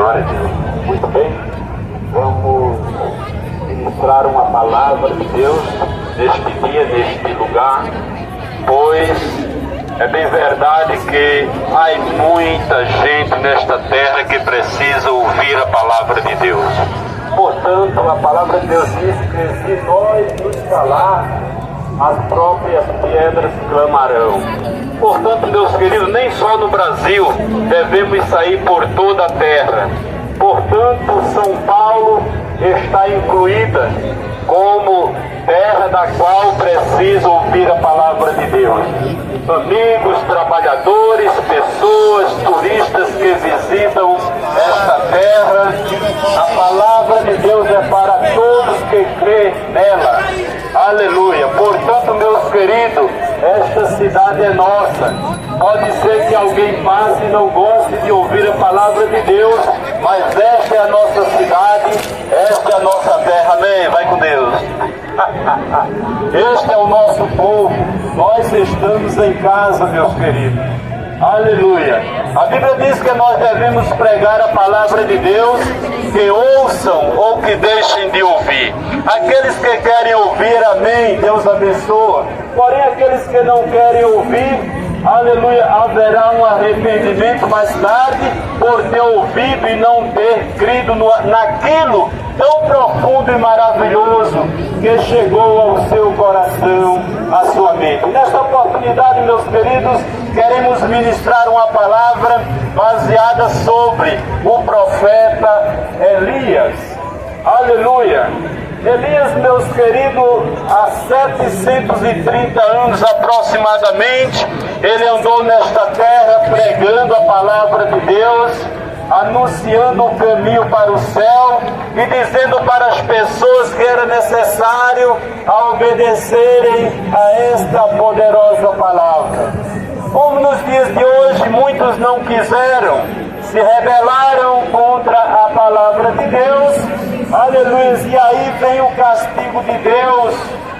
Glória a Deus. Muito bem, vamos ministrar uma palavra de Deus neste dia, neste lugar, pois é bem verdade que há muita gente nesta terra que precisa ouvir a palavra de Deus. Portanto, a palavra de Deus diz que se nós nos calar, as próprias pedras clamarão. Portanto, meus queridos, nem só no Brasil devemos sair por toda a terra. Portanto, São Paulo está incluída como terra da qual precisa ouvir a palavra de Deus. Amigos, trabalhadores, pessoas, turistas que visitam esta terra, a palavra de Deus é para todos que crêem nela. Aleluia! Portanto, meus queridos, esta cidade é nossa. Pode ser que alguém passe e não goste de ouvir a palavra de Deus, mas esta é a nossa cidade, esta é a nossa terra. Amém? Vai com Deus. Este é o nosso povo. Nós estamos em casa, meus queridos. Aleluia! A Bíblia diz que nós devemos pregar a palavra de Deus, que ouçam ou que deixem de ouvir. Aqueles que querem ouvir, amém, Deus abençoa. Porém, aqueles que não querem ouvir, aleluia, haverá um arrependimento mais tarde por ter ouvido e não ter crido naquilo tão profundo e maravilhoso que chegou ao seu coração, à sua mente. Nesta oportunidade, meus queridos, queremos ministrar uma palavra baseada sobre o profeta Elias. Aleluia! Elias, meus queridos, há 730 anos aproximadamente, ele andou nesta terra pregando a palavra de Deus, anunciando o caminho para o céu e dizendo para as pessoas que era necessário obedecerem a esta poderosa palavra. Como nos dias de hoje, muitos não quiseram, se rebelaram contra a palavra de Deus, aleluia, e aí vem o castigo de Deus,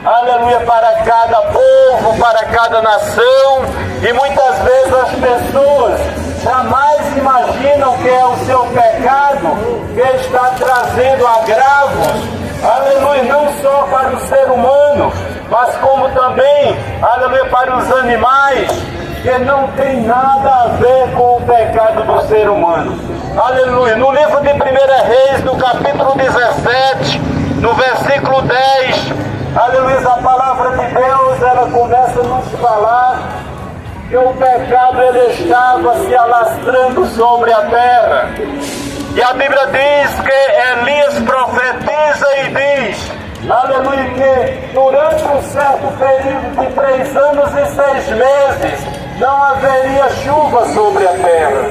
aleluia, para cada povo, para cada nação, e muitas vezes as pessoas jamais imaginam que é o seu pecado que está trazendo agravos, aleluia, não só para o ser humano, mas como também, aleluia, para os animais, que não tem nada a ver com o pecado do ser humano. Aleluia. No livro de 1 Reis, no capítulo 17, no versículo 10, aleluia, a palavra de Deus, ela começa a nos falar que o pecado ele estava se alastrando sobre a terra. E a Bíblia diz que Elias profetiza e diz, aleluia, que durante um certo período de 3 anos e 6 meses, não haveria chuva sobre a terra.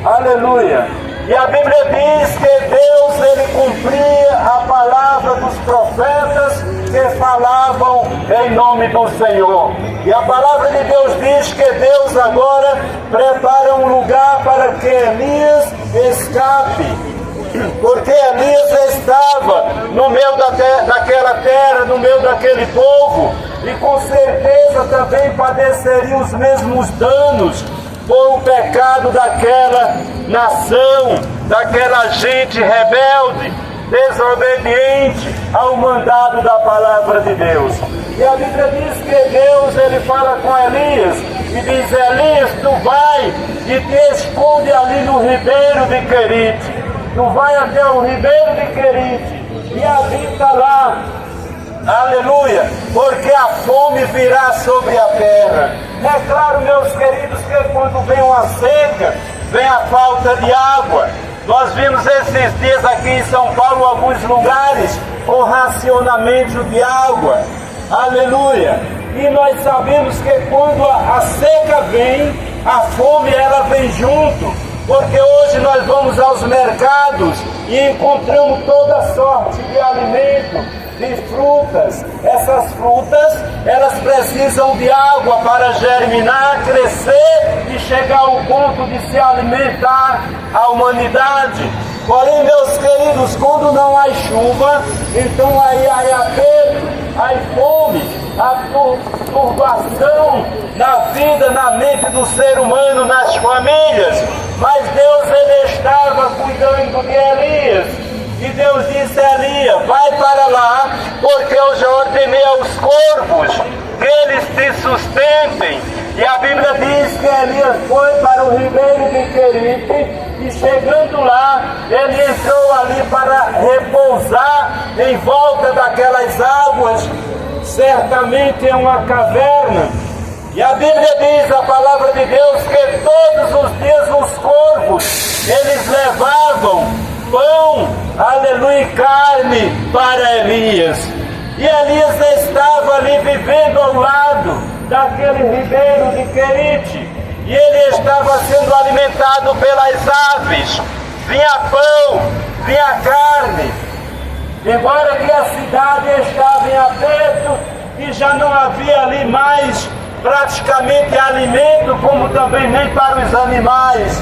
Aleluia. E a Bíblia diz que Deus, ele cumpria a palavra dos profetas que falavam em nome do Senhor. E a palavra de Deus diz que Deus agora prepara um lugar para que Elias escape. Porque Elias estava no meio daquela terra, no meio daquele povo, e com certeza também padeceria os mesmos danos por o pecado daquela nação, daquela gente rebelde, desobediente ao mandado da palavra de Deus. E a Bíblia diz que Deus, ele fala com Elias e diz, Elias, tu vai e te esconde ali no ribeiro de Querite. Tu vai até o ribeiro de Querite e habita lá, aleluia, porque a fome virá sobre a terra. É claro, meus queridos, que quando vem uma seca, vem a falta de água. Nós vimos esses dias aqui em São Paulo, alguns lugares, com racionamento de água, aleluia. E nós sabemos que quando a seca vem, a fome ela vem junto. Porque hoje nós vamos aos mercados e encontramos toda sorte de alimento, de frutas. Essas frutas, elas precisam de água para germinar, crescer e chegar ao ponto de se alimentar a humanidade. Porém, meus queridos, quando não há chuva, então aí há aperto, há fome, há turbação na vida, na mente do ser humano, nas famílias. Mas Deus, ele estava cuidando tempo de Elias. E Deus disse a Elias: vai para lá, porque eu já ordenei aos corvos que eles te sustentem. E a Bíblia diz que Elias foi para o ribeiro de Querite, e chegando lá, ele entrou ali para repousar em volta daquelas águas. Certamente é uma caverna. E a Bíblia diz, a palavra de Deus, que todos os dias os corvos, eles levavam pão, aleluia, e carne para Elias. E Elias estava ali vivendo ao lado daquele ribeiro de Querite, e ele estava sendo alimentado pelas aves. Vinha pão, vinha carne. Embora que a cidade estava em aperto e já não havia ali mais praticamente alimento, como também nem para os animais.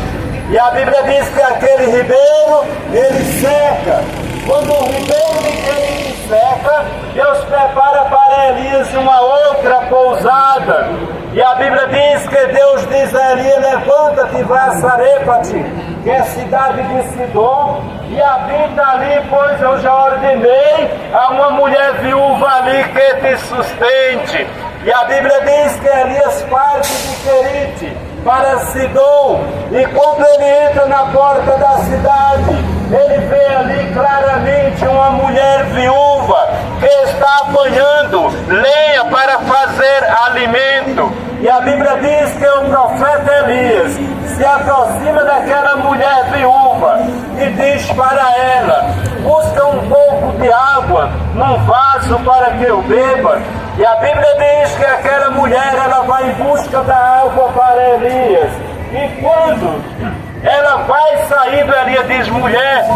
E a Bíblia diz que aquele ribeiro, ele seca. Quando o ribeiro de Querite seca, Deus prepara para Elias uma outra pousada. E a Bíblia diz que Deus diz a Elias: levanta-te e vai a Sarepate, que é a cidade de Sidom, e habita ali, pois eu já ordenei a uma mulher viúva ali que te sustente. E a Bíblia diz que Elias parte de Querite para Sidom, e quando ele entra na porta da cidade, ele vê ali claramente uma mulher viúva que está apanhando lenha para fazer alimento. E a Bíblia diz que o profeta Elias se aproxima daquela mulher viúva e diz para ela: busca um pouco de água num vaso para que eu beba. E a Bíblia diz que aquela mulher, ela vai em busca da água para Elias. E quando ela vai saindo, Elias diz: mulher,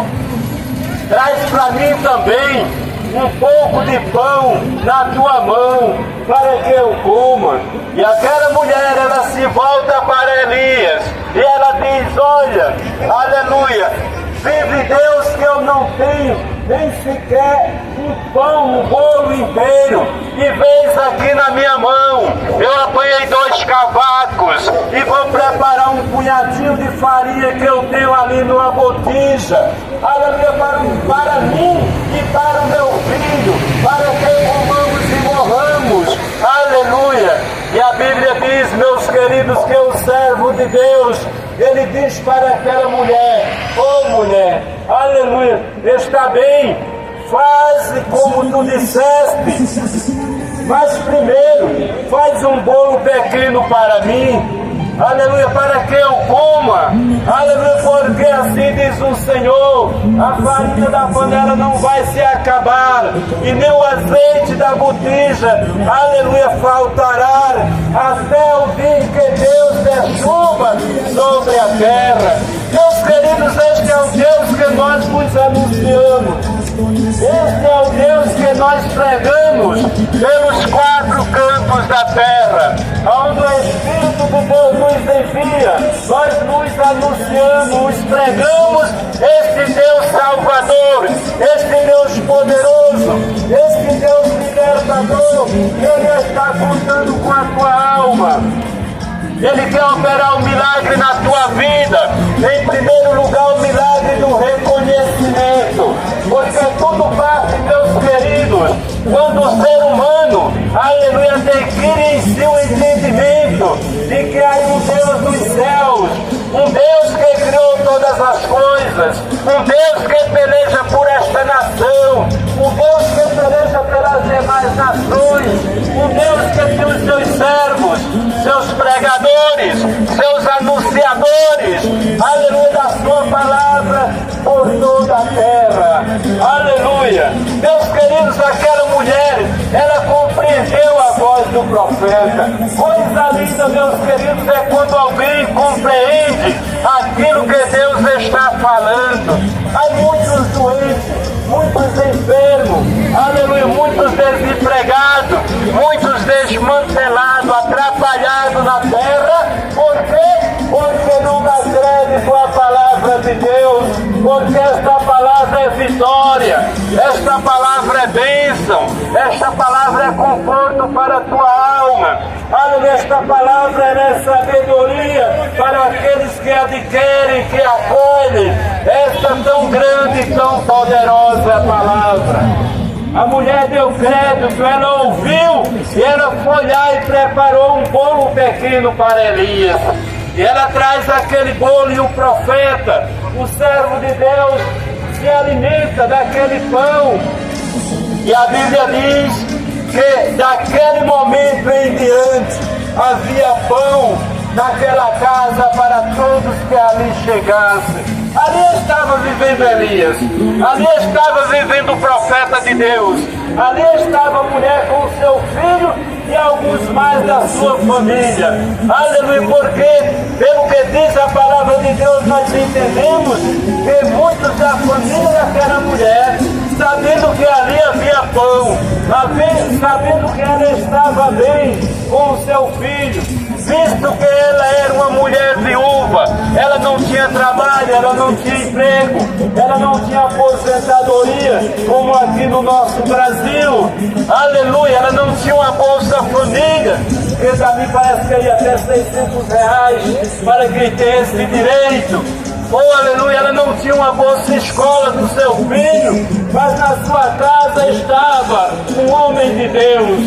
traz para mim também um pouco de pão na tua mão, para que eu coma. E aquela mulher, ela se volta para Elias, e ela diz: olha, aleluia, vive Deus que eu não tenho nem sequer um pão, um bolo inteiro, e vês aqui na minha mão, eu apanhei 2 cavacos, e vou preparar um punhadinho de farinha que eu tenho ali numa botija, aleluia, para mim e para o meu filho, para que comamos e morramos, aleluia. E a Bíblia diz, meus queridos, que o servo de Deus, ele diz para aquela mulher: ô mulher, aleluia, está bem, faz como tu disseste, mas primeiro faz um bolo pequeno para mim, aleluia, para que eu coma, aleluia, porque assim diz o Senhor: a farinha da panela não vai se acabar, e nem o azeite da botija, aleluia, faltará, até o dia em que Deus der chuva sobre a terra. Meus queridos, este é o Deus que nós nos anunciamos, este é o Deus que nós pregamos pelos 4 cantos da terra, onde o Espírito de Deus nos envia, nós nos anunciamos, pregamos este Deus Salvador, este Deus poderoso, este Deus libertador. Ele está contando com a tua alma. Ele quer operar um milagre na tua vida. Em primeiro lugar, o milagre do reconhecimento, porque tudo parte, meus queridos, quando o ser humano, aleluia, adquire em si o entendimento de que há um Deus dos céus, um Deus que criou todas as coisas, um Deus que peleja por esta nação, um Deus que peleja pelas demais nações, um Deus que tem os seus servos, seus pregadores, seus anunciadores, aleluia, da sua palavra por toda a terra, aleluia. Meus queridos, aquela mulher, ela compreendeu a voz do profeta. Coisa linda, meus queridos, é quando alguém compreende aquilo que Deus está falando. Há muitos doentes, muitos enfermos, aleluia, muitos desempregados, muitos desmantelados, atrapalhados na terra. Por quê? Porque não agrede com a palavra de Deus, porque esta palavra é vitória, esta palavra é bênção, esta palavra é conforto para a tua alma, aleluia, esta palavra é sabedoria para aqueles que adquirem, que acolhem. Esta ferramenta tão grande e tão poderosa a palavra. A mulher deu crédito, ela ouviu e ela foi lá e preparou um bolo pequeno para Elias. E ela traz aquele bolo e o profeta, o servo de Deus, se alimenta daquele pão. E a Bíblia diz que daquele momento em diante havia pão naquela casa para todos que ali chegassem. Ali estava vivendo Elias, ali estava vivendo o profeta de Deus, ali estava a mulher com o seu filho e alguns mais da sua família. Aleluia, porque pelo que diz a palavra de Deus nós entendemos que muitos da família daquela mulher, sabendo que ali havia pão, sabendo que ela estava bem com o seu filho, visto que ela era uma mulher viúva, ela não tinha trabalho, ela não tinha emprego, ela não tinha aposentadoria, como aqui no nosso Brasil, aleluia, ela não tinha uma Bolsa Família, que também parece que ia até R$600 para quem tem esse direito. Oh, aleluia, ela não tinha uma bolsa escola do seu filho, mas na sua casa estava um homem de Deus.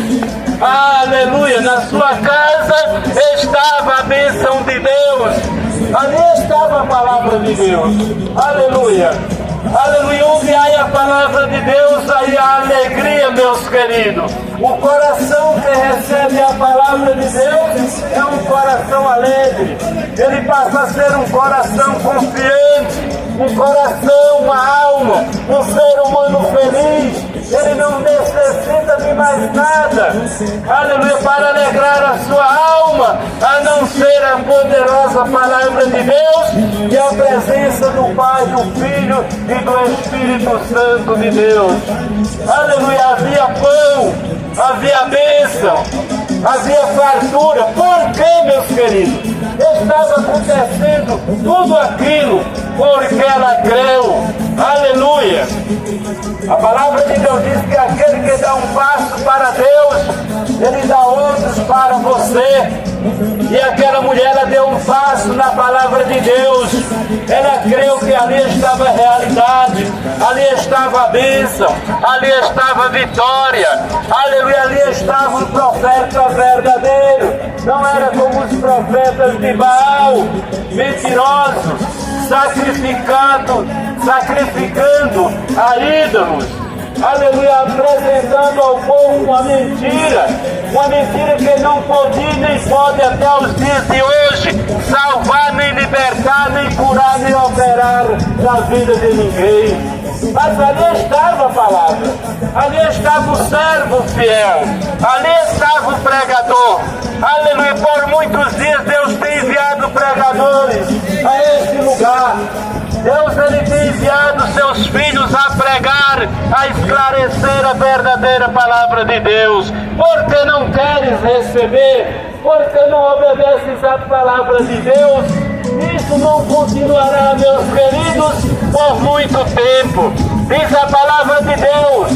Aleluia, na sua casa estava a bênção de Deus, ali estava a palavra de Deus. Aleluia, aleluia, onde há a palavra de Deus, aí há alegria, meus queridos. O coração que recebe a palavra de Deus é um coração alegre, ele passa a ser um coração confiante, um coração, uma alma, um ser humano feliz. Ele não necessita de mais nada, aleluia, para alegrar a sua alma, a não ser a poderosa palavra de Deus e a presença do Pai, do Filho e do Espírito Santo de Deus. Aleluia, havia pão, havia bênção, havia fartura. Por quê, meus queridos? Estava acontecendo tudo aquilo porque ela creu. Aleluia. A palavra de Deus diz que aquele que dá um passo para Deus, ele dá outros para você. E aquela mulher, ela deu um passo na palavra de Deus. Ela creu que ali estava a realidade, ali estava a bênção, ali estava a vitória. Aleluia, ali estava um profeta verdadeiro. Não era como os profetas de Baal, mentirosos, sacrificando a ídolos. Aleluia, apresentando ao povo uma mentira que não podia nem pode até os dias de hoje salvar, nem libertar, nem curar, nem operar na vida de ninguém. Mas ali estava a palavra, ali estava o servo fiel, ali estava o pregador. Aleluia, por muitos dias Deus tem enviado pregadores a este lugar. Deus, ele tem enviado seus filhos a pregar, a esclarecer a verdadeira palavra de Deus. Por que não queres receber? Por que não obedeces à palavra de Deus? Isso não continuará, meus queridos, por muito tempo. Diz a palavra de Deus.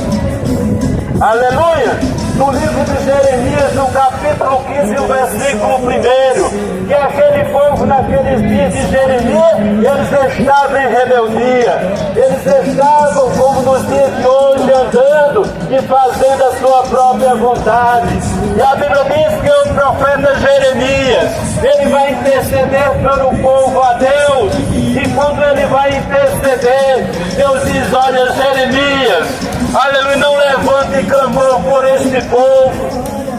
Aleluia. No livro de Jeremias, no capítulo 15, o versículo 1, que aquele povo naqueles dias de Jeremias, eles estavam em rebeldia, eles estavam como nos dias de hoje, andando e fazendo a sua própria vontade. E a Bíblia diz que o profeta Jeremias, ele vai interceder pelo povo a Deus, e quando ele vai interceder, Deus diz: olha, Jeremias, aleluia, não levante clamor por este povo,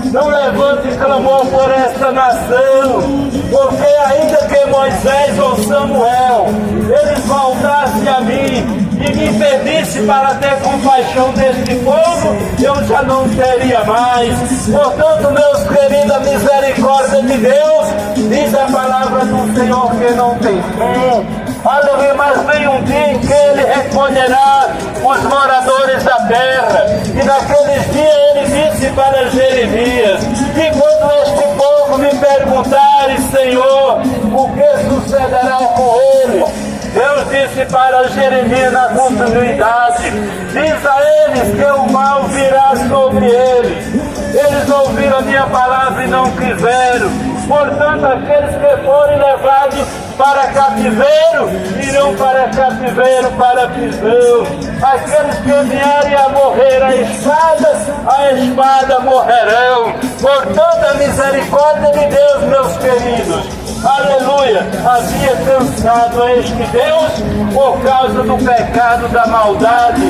não levante clamor por esta nação, porque ainda que Moisés ou Samuel, eles voltassem a mim e me pedisse para ter compaixão deste povo, eu já não teria mais. Portanto, meus queridos, a misericórdia de Deus, diz a palavra do Senhor que não tem fim. Aleluia, mas vem um dia em que ele recolherá os moradores da terra. E naqueles dias ele disse para Jeremias: e quando este povo me perguntares, Senhor, o que sucederá com eles? Deus disse para Jeremias na continuidade: diz a eles que o mal virá sobre eles. Eles ouviram a minha palavra e não quiseram. Portanto, aqueles que forem levados para cativeiro, irão para cativeiro, para prisão. Aqueles que vierem a morrer a espada morrerão. Portanto, a misericórdia de Deus, meus queridos, aleluia, havia cansado este Deus por causa do pecado, da maldade,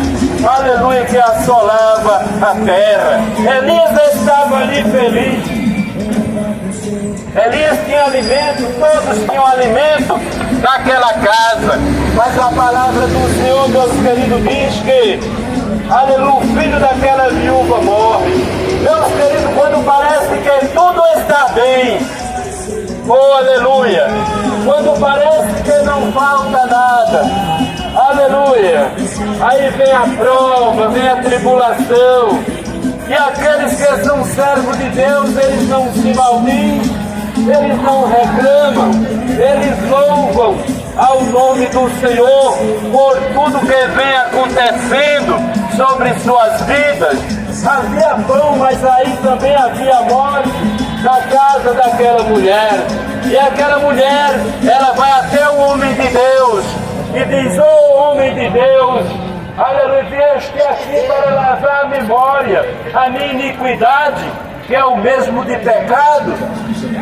aleluia, que assolava a terra. Elias estava ali feliz. Elias tinha alimento, todos tinham alimento naquela casa. Mas a palavra do Senhor, meus queridos, diz que, aleluia, o filho daquela viúva morre. Meus queridos, quando parece que tudo está bem, oh aleluia, quando parece que não falta nada, aleluia, aí vem a prova, vem a tribulação, e aqueles que são servos de Deus, eles não se maldizem, eles não reclamam, eles louvam ao nome do Senhor por tudo que vem acontecendo sobre suas vidas. Havia pão, mas aí também havia morte na casa daquela mulher. E aquela mulher, ela vai até o homem de Deus e diz: ô homem de Deus, aleluia, vieste aqui para lavar a memória, a minha iniquidade, que é o mesmo de pecado,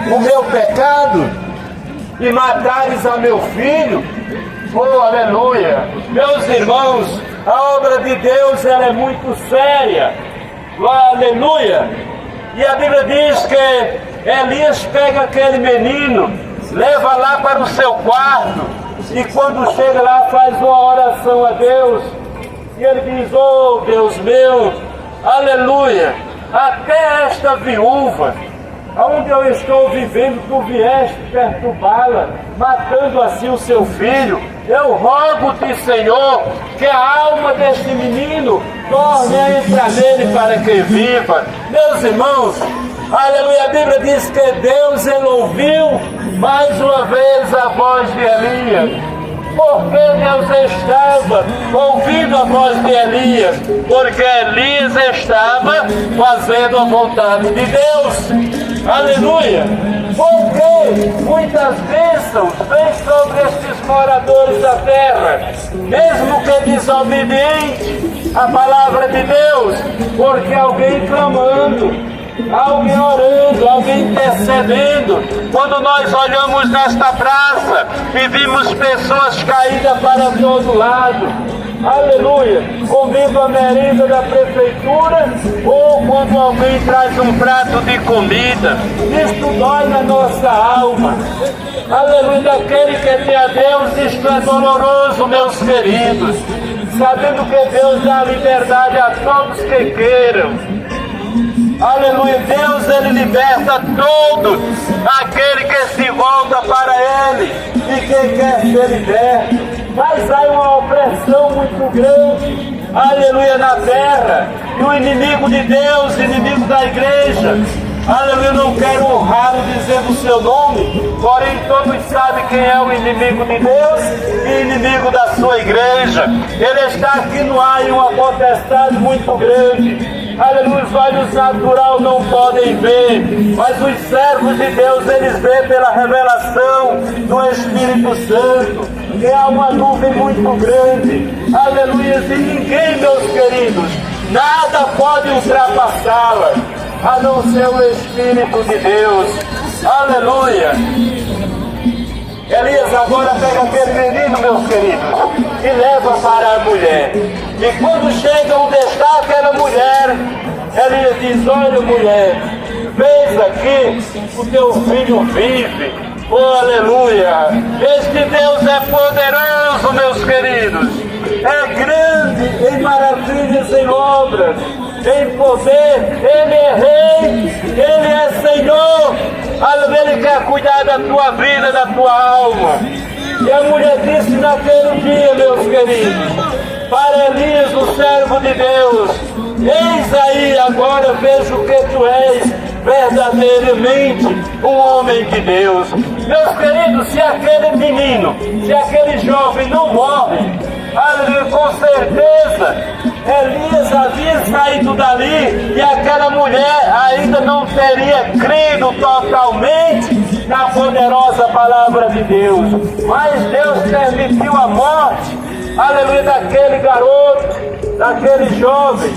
o meu pecado, e matares a meu filho. Oh, aleluia! Meus irmãos, a obra de Deus, ela é muito séria. Oh, aleluia! E a Bíblia diz que Elias pega aquele menino, leva lá para o seu quarto, e quando chega lá faz uma oração a Deus, e ele diz: oh Deus meu, aleluia, até esta viúva, aonde eu estou vivendo, tu vieste perturbá-la, matando assim o seu filho. Eu rogo-te, Senhor, que a alma deste menino torne a entrar nele para que viva. Meus irmãos, aleluia, a Bíblia diz que Deus, ele ouviu mais uma vez a voz de Elias. Porque Deus estava ouvindo a voz de Elias? Porque Elias estava fazendo a vontade de Deus. Aleluia! Porque muitas bênçãos vêm sobre estes moradores da terra, mesmo que desobedientes à palavra de Deus, porque alguém clamando, alguém orando, alguém intercedendo. Quando nós olhamos nesta praça e vimos pessoas caídas para todo lado, aleluia, comendo a merenda da prefeitura, ou quando alguém traz um prato de comida, isto dói na nossa alma. Aleluia, daquele que tem a Deus, isto é doloroso, meus queridos, sabendo que Deus dá liberdade a todos que queiram. Aleluia, Deus, ele liberta todo aquele que se volta para ele e que quer ser liberto. Mas há uma opressão muito grande, aleluia, na terra, e o inimigo de Deus, inimigo da igreja, aleluia, eu não quero honrá-lo dizendo o seu nome, porém todos sabem quem é o inimigo de Deus e inimigo da sua igreja. Ele está aqui no ar em uma potestade muito grande. Aleluia, os olhos naturais não podem ver, mas os servos de Deus, eles veem pela revelação do Espírito Santo, que há uma nuvem muito grande. Aleluia, e ninguém, meus queridos, nada pode ultrapassá-la, a não ser o Espírito de Deus. Aleluia. Elias agora pega aquele menino, meus queridos, e leva para a mulher. E quando chega onde está aquela mulher, Elias diz: olha, mulher, vês aqui, o teu filho vive. Oh, aleluia! Este Deus é poderoso, meus queridos. É grande em maravilhas, em obras, em poder. Ele é rei, ele é Senhor. Ele quer cuidar da tua vida, da tua alma. E a mulher disse naquele dia, meus queridos, para Elias, o servo de Deus: eis aí, agora vejo que tu és verdadeiramente um homem de Deus. Meus queridos, se aquele menino, se aquele jovem não morre, aleluia, com certeza Elias havia saído dali e aquela mulher ainda não teria crido totalmente na poderosa palavra de Deus. Mas Deus permitiu a morte, aleluia, daquele garoto, daquele jovem,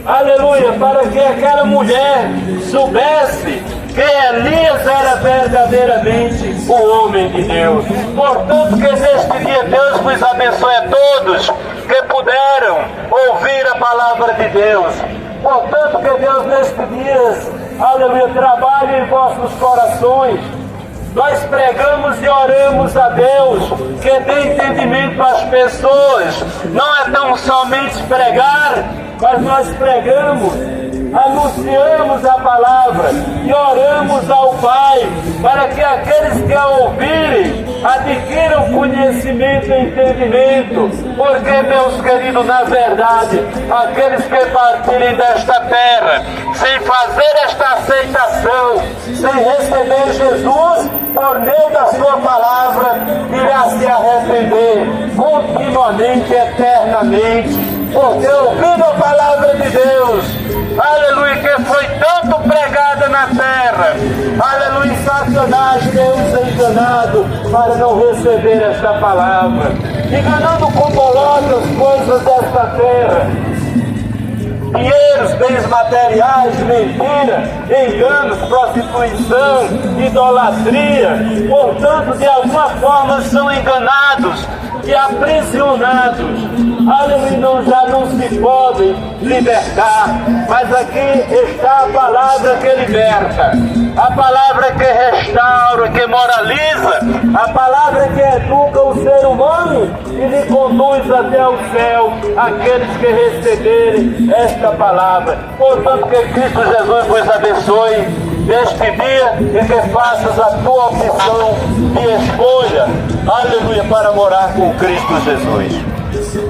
aleluia, para que aquela mulher soubesse que Elias era verdadeiramente o homem de Deus. Portanto, que neste dia Deus vos abençoe a todos que puderam ouvir a palavra de Deus. Portanto, que Deus neste dia, aleluia, trabalhe em vossos corações. Nós pregamos e oramos a Deus que dê entendimento às pessoas. Não é tão somente pregar, mas nós pregamos, anunciamos a palavra e oramos ao Pai para que aqueles que a ouvirem adquiram conhecimento e entendimento. Porque, meus queridos, na verdade, aqueles que partirem desta terra sem fazer esta aceitação, sem receber Jesus por meio da sua palavra, irá se arrepender continuamente, eternamente. Porque ouvindo a palavra de Deus, aleluia, que foi tanto pregada na terra, aleluia, Satanás Deus enganado para não receber esta palavra, enganando com bolosas coisas desta terra, dinheiros, bens materiais, mentira, enganos, prostituição, idolatria. Portanto, de alguma forma são enganados e aprisionados, aleluia, já não se podem libertar. Mas aqui está a palavra que liberta, a palavra que restaura, que moraliza, a palavra que educa o ser humano e lhe conduz até o céu, aqueles que receberem esta palavra. Portanto, que Cristo Jesus vos abençoe neste dia e que faças a tua opção e escolha, aleluia, para morar com Cristo Jesus.